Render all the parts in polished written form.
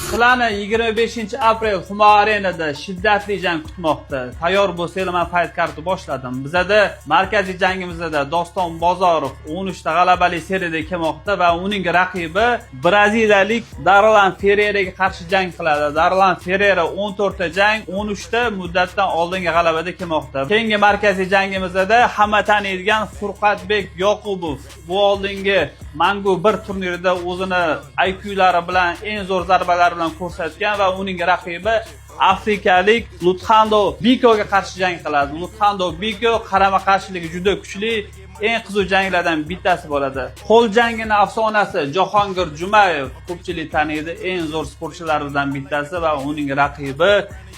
Sizlarni 25-aprel Humo Arenada shiddatli jang kutmoqda. Tayyor bo'lsanglar, men fight kartni boshladim. Bizada markaziy jangimizda Doston Bozorov 13 ta g'alabali seriyada kelmoqda va uning raqibi braziliyalik Darlan Ferreiraga qarshi jang qiladi. Darlan Ferreira 14 ta jang, 13 ta muddatdan oldingi g'alabada kelmoqda. Keyingi markaziy jangimizda hamma taniydigan Furqatbek Yoqubov bu oldingi Mangu 1 turnirida o'zini IQ'lari bilan eng zo'r zarbalar bilan ko'rsatgan va uning raqibi afrikalik Luthando Bikoga qarshi jang qiladi. Luthando Biko qarama-qarshiligi juda kuchli, eng qiziq janglardan bittasi bo'ladi. Qo'l jangini afsonasi Jahongir Jumayev ko'pchilik taniydi, eng zo'r sportchilardan bittasi va uning raqibi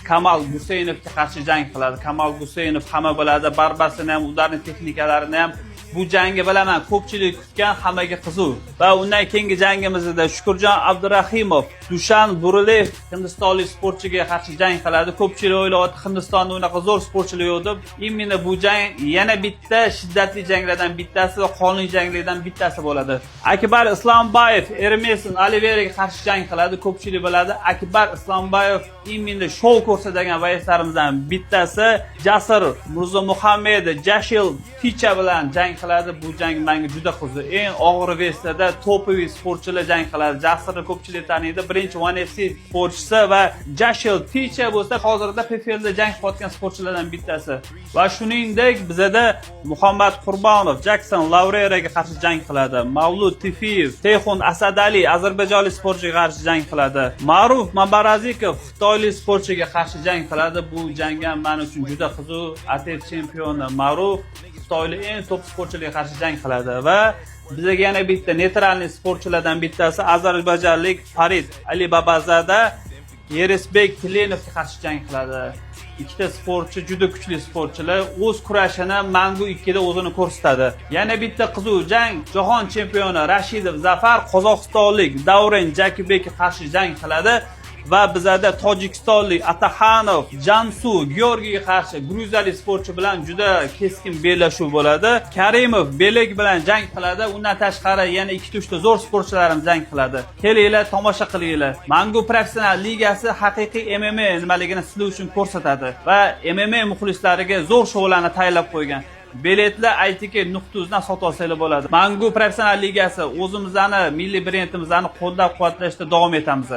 Kamal Guseynovga qarshi jang qiladi. Kamal Guseynov hamma biladi, barbasini ham, ularning texnikalarini ham bu jangi bilaman ko'pchilik kutgan, hammaga qiziq. Va undan keyingi jangimizda Shukurjon Abdurahimov Dushan Burilev hindistonlik sportchiga qarshi jang qiladi. Ko'pchilik o'ylayapti Hindistonda unaqa zo'r sportchilar yo'q deb. Imенно bu jang yana bitta shiddatli janglardan bittasi va qonli janglardan bittasi bo'ladi. Akbar Islomboyev Ermesin Oliveraga qarshi jang qiladi. Ko'pchilik biladi, Akbar Islomboyev imенно shou ko'rsatgan vayslarimizdan bittasi. Jasur Mirzomuhammad Jashil Ticha bilan jang qiladi. Bu jang menga juda qiziq. Eng og'ir veslarda topoviy sportchilar jang qiladi. Jasurni ko'pchilik taniydi. Birinchi One FC sportchisi va Jashil Ticha bo'lsa, hozirda PFLda jang qilayotgan sportchilardan bittasi. Va shuningdek, bizada Muhammad Qurbonov Jackson Laureraga qarshi jang qiladi. Mavlud Tifiyev Teyxun Asadali ozarbayjonlik sportchiga qarshi jang qiladi. Ma'ruf Mabarazikov xitoylik sportchiga qarshi jang qiladi. Bu jang ham men uchun juda qiziq. ATF chempioni Ma'ruf xitoylik eng top sportchilarga qarshi jang qiladi va bizga yana bitta neytralniy sportchilardan bittasi ozarbayjonlik Farid Alibabazada Yerisbek Tilenovga qarshi jang qiladi. Ikkita sportchi juda kuchli sportchilar, o'z kurashini Mangu 2 da o'zini ko'rsatadi. Yana bitta qiziq jang jahon chempioni Rashidov Zafar qozog'istonlik Davren Jakibekga qarshi jang qiladi. Va bizada tojikistonlik Ataxanov Jansu Georgiyga qarshi gruziyalik sportchi bilan juda keskin bellashuv bo'ladi. Karimov Belek bilan jang qiladi. Undan tashqari yana 2-3 ta zo'r sportchilarimiz jang qiladi. Kelinglar, tomosha qilinglar. Mangu professional ligasi haqiqiy MMA nimaligini sizlar uchun ko'rsatadi va MMA muxlislariga zo'r shoularni tayyorlab qo'ygan. Biletlar ITK.uz dan sotib olsanglar bo'ladi. Mangu professional ligasi o'zimizni milliy brendimizni qo'llab-quvvatlashda davom etamiz.